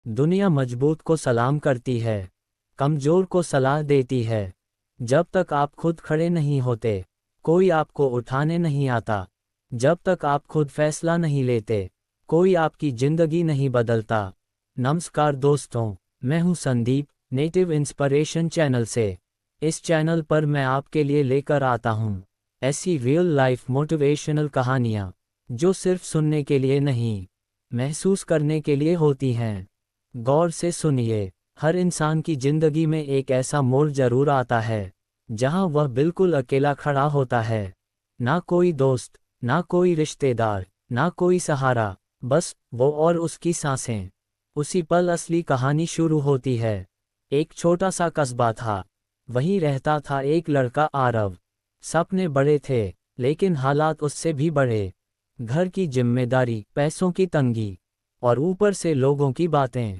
दुनिया मजबूत को सलाम करती है, कमजोर को सलाह देती है। जब तक आप खुद खड़े नहीं होते, कोई आपको उठाने नहीं आता। जब तक आप खुद फैसला नहीं लेते, कोई आपकी जिंदगी नहीं बदलता। नमस्कार दोस्तों, मैं हूं संदीप, नेटिव इंस्पिरेशन चैनल से। इस चैनल पर मैं आपके लिए लेकर आता हूं ऐसी रियल लाइफ मोटिवेशनल कहानियां जो सिर्फ सुनने के लिए नहीं, महसूस करने के लिए होती हैं। गौर से सुनिए, हर इंसान की जिंदगी में एक ऐसा मोड़ जरूर आता है जहां वह बिल्कुल अकेला खड़ा होता है। ना कोई दोस्त, ना कोई रिश्तेदार, ना कोई सहारा, बस वो और उसकी सांसें। उसी पल असली कहानी शुरू होती है। एक छोटा सा कस्बा था, वहीं रहता था एक लड़का आरव। सपने बड़े थे, लेकिन हालात उससे भी बड़े। घर की जिम्मेदारी, पैसों की तंगी, और ऊपर से लोगों की बातें।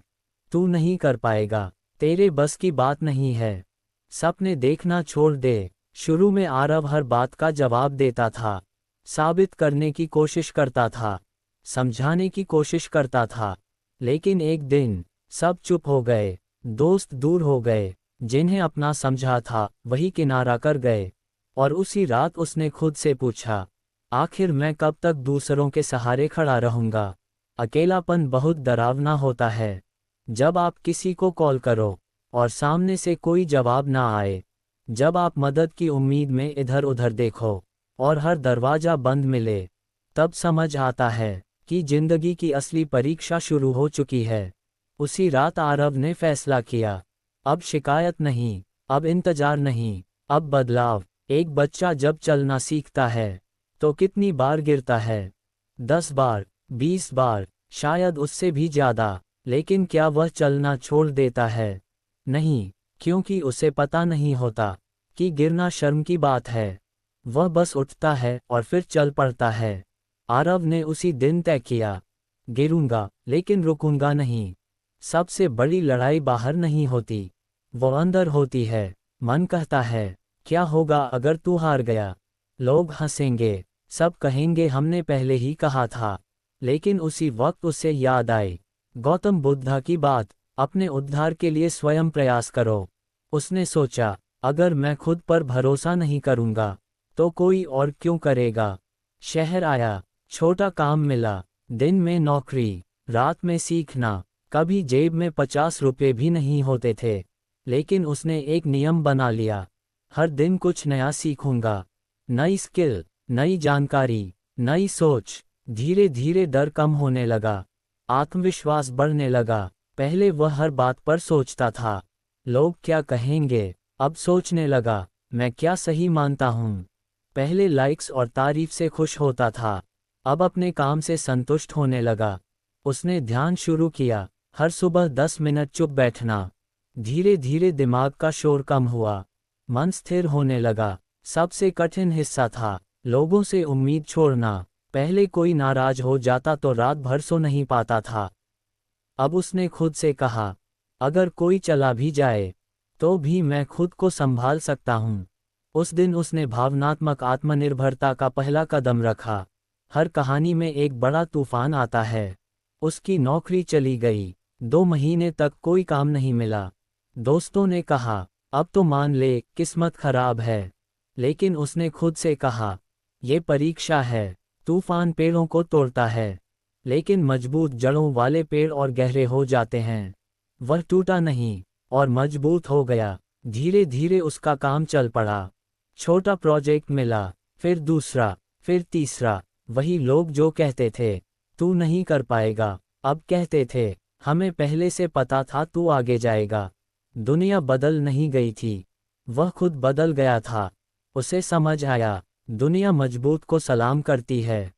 तू नहीं कर पाएगा, तेरे बस की बात नहीं है, सपने देखना छोड़ दे। शुरू में आरव हर बात का जवाब देता था, साबित करने की कोशिश करता था, समझाने की कोशिश करता था। लेकिन एक दिन सब चुप हो गए, दोस्त दूर हो गए, जिन्हें अपना समझा था वही किनारा कर गए। और उसी रात उसने खुद से पूछा, आखिर मैं कब तक दूसरों के सहारे खड़ा रहूंगा। अकेलापन बहुत डरावना होता है। जब आप किसी को कॉल करो और सामने से कोई जवाब ना आए, जब आप मदद की उम्मीद में इधर उधर देखो और हर दरवाजा बंद मिले, तब समझ आता है कि जिंदगी की असली परीक्षा शुरू हो चुकी है। उसी रात आरव ने फैसला किया, अब शिकायत नहीं, अब इंतजार नहीं, अब बदलाव। एक बच्चा जब चलना सीखता है तो कितनी बार गिरता है? 10 बार, 20 बार, शायद उससे भी ज्यादा। लेकिन क्या वह चलना छोड़ देता है? नहीं, क्योंकि उसे पता नहीं होता कि गिरना शर्म की बात है। वह बस उठता है और फिर चल पड़ता है। आरव ने उसी दिन तय किया, गिरूंगा लेकिन रुकूंगा नहीं। सबसे बड़ी लड़ाई बाहर नहीं होती, वो अंदर होती है। मन कहता है, क्या होगा अगर तू हार गया? लोग हंसेंगे, सब कहेंगे हमने पहले ही कहा था। लेकिन उसी वक्त उसे याद आई गौतम बुद्ध की बात, अपने उद्धार के लिए स्वयं प्रयास करो। उसने सोचा, अगर मैं खुद पर भरोसा नहीं करूंगा तो कोई और क्यों करेगा? शहर आया, छोटा काम मिला, दिन में नौकरी, रात में सीखना। कभी जेब में 50 रुपये भी नहीं होते थे, लेकिन उसने एक नियम बना लिया, हर दिन कुछ नया सीखूंगा। नई स्किल, नई जानकारी, नई सोच। धीरे धीरे डर कम होने लगा, आत्मविश्वास बढ़ने लगा। पहले वह हर बात पर सोचता था, लोग क्या कहेंगे? अब सोचने लगा, मैं क्या सही मानता हूँ? पहले लाइक्स और तारीफ से खुश होता था, अब अपने काम से संतुष्ट होने लगा। उसने ध्यान शुरू किया, हर सुबह 10 मिनट चुप बैठना। धीरे धीरे दिमाग का शोर कम हुआ, मन स्थिर होने लगा। सबसे कठिन हिस्सा था लोगों से उम्मीद छोड़ना। पहले कोई नाराज हो जाता तो रात भर सो नहीं पाता था। अब उसने खुद से कहा, अगर कोई चला भी जाए तो भी मैं खुद को संभाल सकता हूँ। उस दिन उसने भावनात्मक आत्मनिर्भरता का पहला कदम रखा। हर कहानी में एक बड़ा तूफान आता है। उसकी नौकरी चली गई, 2 महीने तक कोई काम नहीं मिला। दोस्तों ने कहा, अब तो मान ले किस्मत खराब है। लेकिन उसने खुद से कहा, ये परीक्षा है। तूफान पेड़ों को तोड़ता है, लेकिन मजबूत जड़ों वाले पेड़ और गहरे हो जाते हैं। वह टूटा नहीं और मजबूत हो गया। धीरे धीरे उसका काम चल पड़ा। छोटा प्रोजेक्ट मिला, फिर दूसरा, फिर तीसरा। वही लोग जो कहते थे, तू नहीं कर पाएगा, अब कहते थे, हमें पहले से पता था तू आगे जाएगा। दुनिया बदल नहीं गई थी, वह खुद बदल गया था। उसे समझ आया, दुनिया मजबूत को सलाम करती है,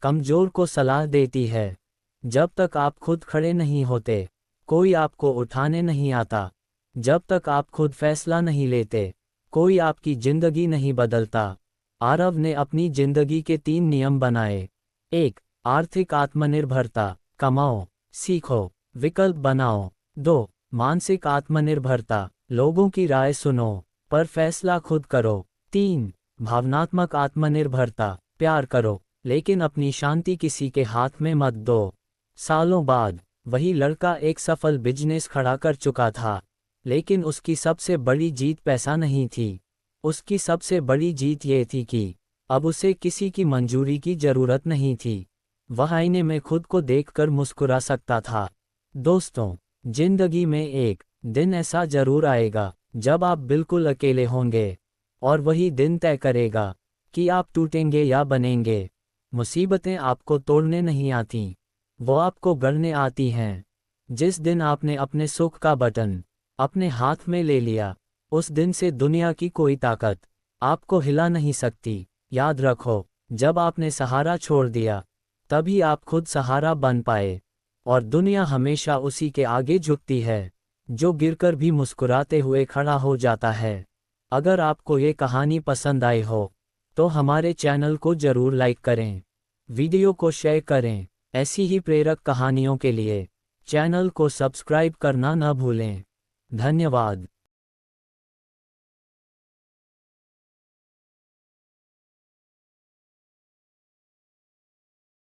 कमजोर को सलाह देती है। जब तक आप खुद खड़े नहीं होते, कोई आपको उठाने नहीं आता। जब तक आप खुद फैसला नहीं लेते, कोई आपकी जिंदगी नहीं बदलता। आरव ने अपनी जिंदगी के 3 नियम बनाए। 1. आर्थिक आत्मनिर्भरता, कमाओ, सीखो, विकल्प बनाओ। 2. मानसिक आत्मनिर्भरता, लोगों की राय सुनो, पर फैसला खुद करो। 3. भावनात्मक आत्मनिर्भरता, प्यार करो, लेकिन अपनी शांति किसी के हाथ में मत दो। सालों बाद वही लड़का एक सफल बिजनेस खड़ा कर चुका था, लेकिन उसकी सबसे बड़ी जीत पैसा नहीं थी। उसकी सबसे बड़ी जीत ये थी कि अब उसे किसी की मंजूरी की जरूरत नहीं थी। वह आईने में खुद को देखकर मुस्कुरा सकता था। दोस्तों, जिंदगी में एक दिन ऐसा जरूर आएगा जब आप बिल्कुल अकेले होंगे, और वही दिन तय करेगा कि आप टूटेंगे या बनेंगे। मुसीबतें आपको तोड़ने नहीं आती, वो आपको गढ़ने आती हैं। जिस दिन आपने अपने सुख का बटन अपने हाथ में ले लिया, उस दिन से दुनिया की कोई ताकत आपको हिला नहीं सकती। याद रखो, जब आपने सहारा छोड़ दिया, तभी आप खुद सहारा बन पाए। और दुनिया हमेशा उसी के आगे झुकती है जो गिरकर भी मुस्कुराते हुए खड़ा हो जाता है। अगर आपको ये कहानी पसंद आई हो, तो हमारे चैनल को जरूर लाइक करें, वीडियो को शेयर करें। ऐसी ही प्रेरक कहानियों के लिए चैनल को सब्सक्राइब करना न भूलें। धन्यवाद।